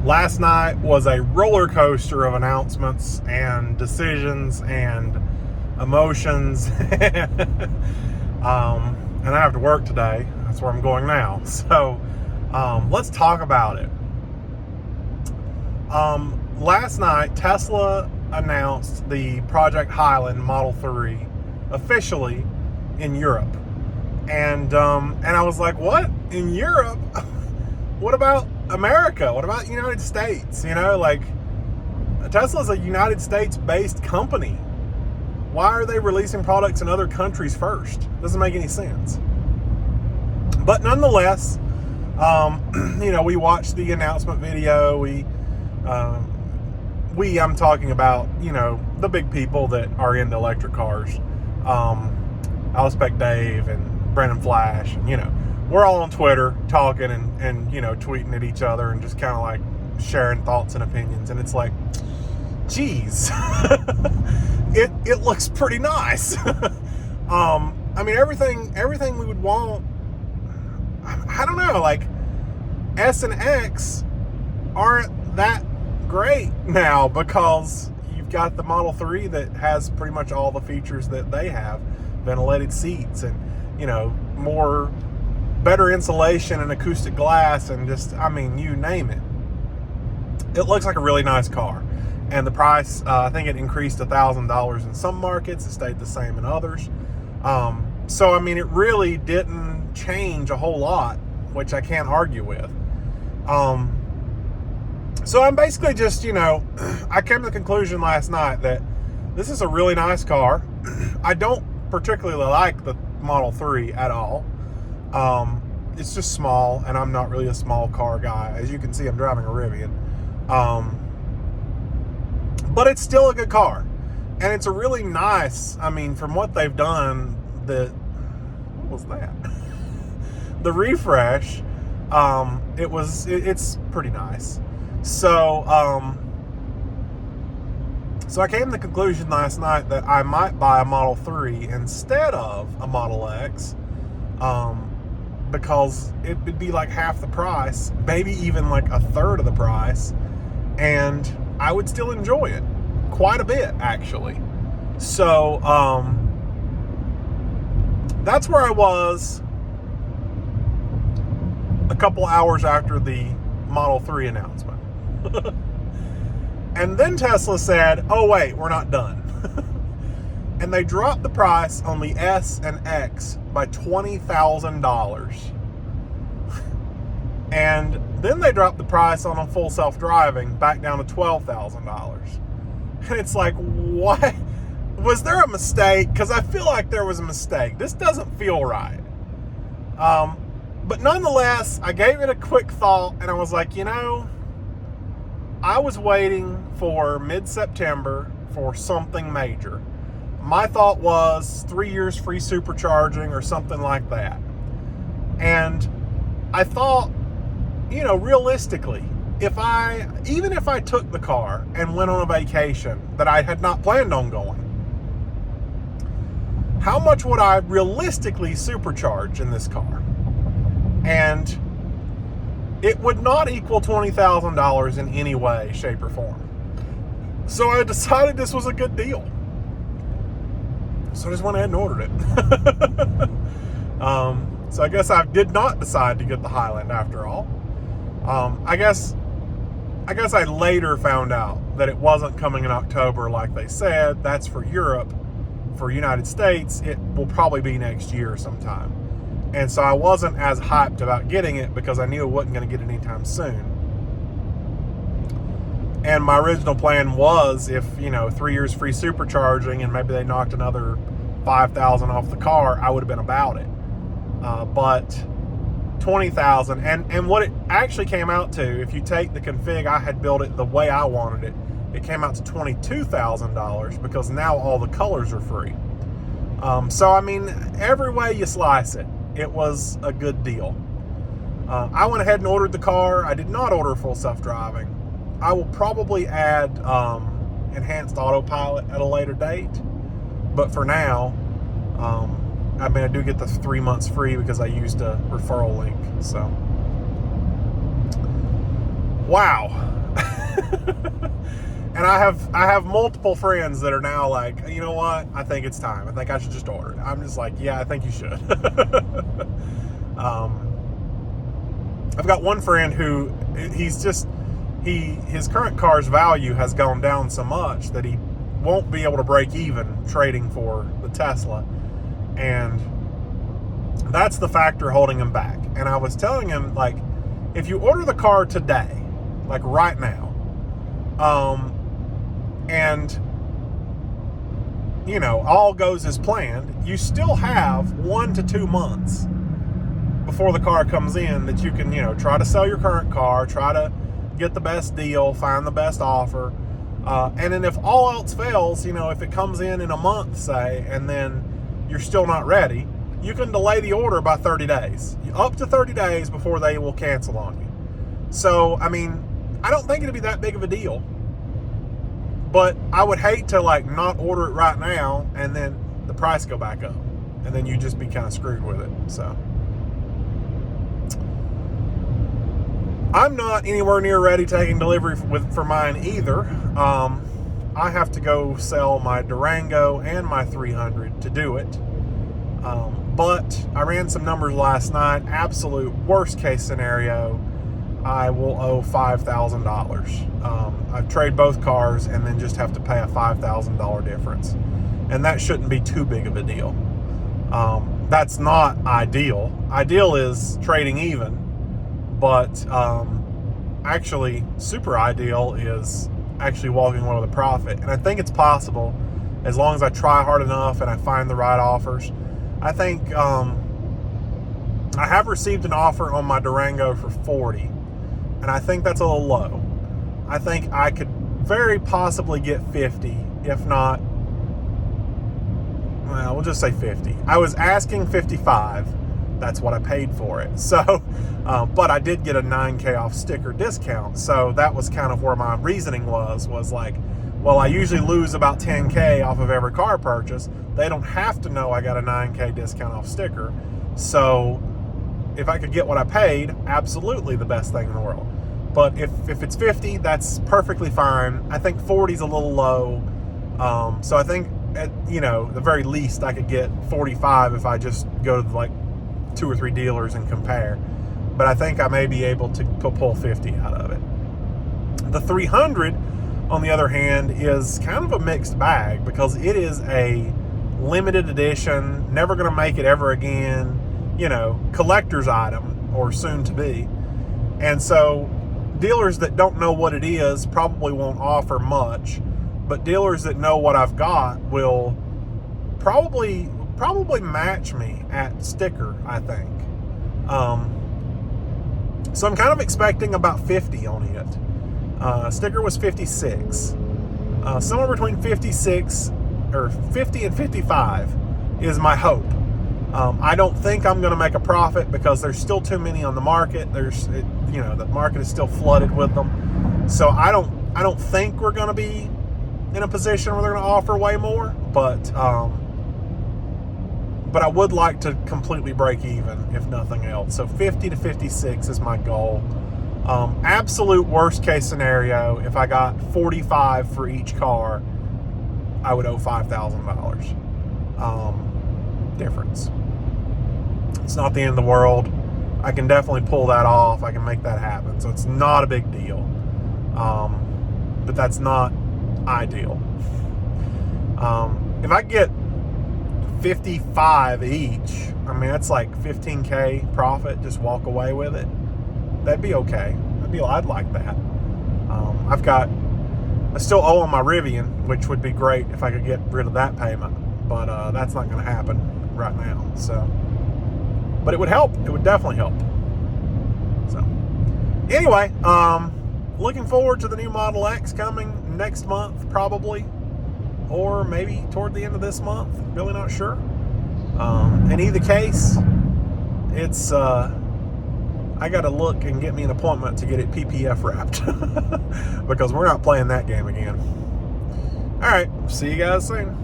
Last night was a roller coaster of announcements and decisions and emotions. And I have to work today. That's where I'm going now. So let's talk about it. Last night, Tesla announced the Project Highland Model 3 officially in Europe. And I was like, what? In Europe? What about America? What about the United States? You know, like, Tesla's a United States-based company. Why are they releasing products in other countries first? Doesn't make any sense. But nonetheless, we watched the announcement video. I'm talking about, the big people that are into electric cars. Alispec Dave and Brennan Flash, and, we're all on Twitter talking and tweeting at each other and just kind of like sharing thoughts and opinions. And it's like, geez, it looks pretty nice. Everything we would want. I don't know, like S and X aren't that great now because you've got the Model 3 that has pretty much all the features that they have. Ventilated seats and, more better insulation and acoustic glass and just, you name it. It looks like a really nice car. And the price, I think it increased $1,000 in some markets. It stayed the same in others. It really didn't change a whole lot, which I can't argue with. So I'm basically just, I came to the conclusion last night that this is a really nice car. I don't particularly like the Model 3 at all. It's just small, and I'm not really a small car guy. As you can see, I'm driving a Rivian. But it's still a good car. And it's a really nice, from what they've done, what was that? The refresh, it's pretty nice. So I came to the conclusion last night that I might buy a Model 3 instead of a Model X, because it would be like half the price, maybe even like a third of the price, and I would still enjoy it quite a bit, actually. So that's where I was a couple hours after the Model 3 announcement. And then Tesla said, oh wait, we're not done. And they dropped the price on the S and X by $20,000. And then they dropped the price on a full self-driving back down to $12,000. And it's like, what? Was there a mistake? Because I feel like there was a mistake. This doesn't feel right. But nonetheless, I gave it a quick thought, and I was like, I was waiting for mid-September for something major. My thought was 3 years free supercharging or something like that. And I thought, realistically, even if I took the car and went on a vacation that I had not planned on going, how much would I realistically supercharge in this car? And it would not equal $20,000 in any way, shape, or form. So I decided this was a good deal. So I just went ahead and ordered it. So I guess I did not decide to get the Highland after all. I guess I later found out that it wasn't coming in October like they said. That's for Europe. For United States, it will probably be next year sometime. And so I wasn't as hyped about getting it because I knew I wasn't going to get it anytime soon. And my original plan was, if 3 years free supercharging and maybe they knocked another $5,000 off the car, I would have been about it. But $20,000, and what it actually came out to, if you take the config I had built it the way I wanted it, it came out to $22,000 because now all the colors are free. Every way you slice it, it was a good deal. I went ahead and ordered the car. I did not order full self-driving. I will probably add enhanced autopilot at a later date. But for now, I do get the 3 months free because I used a referral link. So wow. And I have multiple friends that are now like, you know what? I think it's time. I think I should just order it. I'm just like, yeah, I think you should. I've got one friend who his current car's value has gone down so much that he won't be able to break even trading for the Tesla, and that's the factor holding him back. And I was telling him, like, if you order the car today, like right now, and you know, all goes as planned, you still have 1 to 2 months before the car comes in that you can, you know, try to sell your current car, try to get the best deal, find the best offer, and then if all else fails, you know, if it comes in a month, say, and then you're still not ready, you can delay the order by 30 days, up to 30 days before they will cancel on you. So, I mean, I don't think it'd be that big of a deal, but I would hate to like not order it right now and then the price go back up and then you just be kind of screwed with it. So I'm not anywhere near ready taking delivery for mine either. I have to go sell my Durango and my 300 to do it. But I ran some numbers last night. Absolute worst case scenario, I will owe $5,000. I'd trade both cars and then just have to pay a $5,000 difference. And that shouldn't be too big of a deal. That's not ideal. Ideal is trading even. But actually, super ideal is actually walking away with a profit. And I think it's possible as long as I try hard enough and I find the right offers. I think I have received an offer on my Durango for 40, and I think that's a little low. I think I could very possibly get 50, if not, well, we'll just say 50. I was asking 55. That's what I paid for it. So, but I did get a 9K off sticker discount. So that was kind of where my reasoning was like, well, I usually lose about 10K off of every car purchase. They don't have to know I got a 9K discount off sticker. So if I could get what I paid, absolutely the best thing in the world. But if it's 50, that's perfectly fine. I think 40 is a little low. So I think at, you know, the very least I could get 45 if I just go to like 2 or 3 dealers and compare. But I think I may be able to pull 50 out of it. The 300, on the other hand, is kind of a mixed bag because it is a limited edition, never going to make it ever again, you know, collector's item, or soon to be. And so dealers that don't know what it is probably won't offer much, but dealers that know what I've got will probably match me at sticker, I think. So I'm kind of expecting about 50 on it. Sticker was 56. Somewhere between 56 or 50 and 55 is my hope. I don't think I'm going to make a profit because there's still too many on the market. You know, the market is still flooded with them. So I don't think we're going to be in a position where they're going to offer way more. But I would like to completely break even, if nothing else. So 50 to 56 is my goal. Absolute worst case scenario, if I got 45 for each car, I would owe $5,000 difference. It's not the end of the world. I can definitely pull that off. I can make that happen. So it's not a big deal. But that's not ideal. If I get 55 each, I mean, that's like 15K profit, just walk away with it. That'd be okay. I'd like that. I still owe on my Rivian, which would be great if I could get rid of that payment, but that's not going to happen right now. So, but it would help. It would definitely help. So, anyway, looking forward to the new Model X coming next month, probably, or maybe toward the end of this month. Really not sure. In either case, it's I got to look and get me an appointment to get it PPF wrapped because we're not playing that game again. All right, see you guys soon.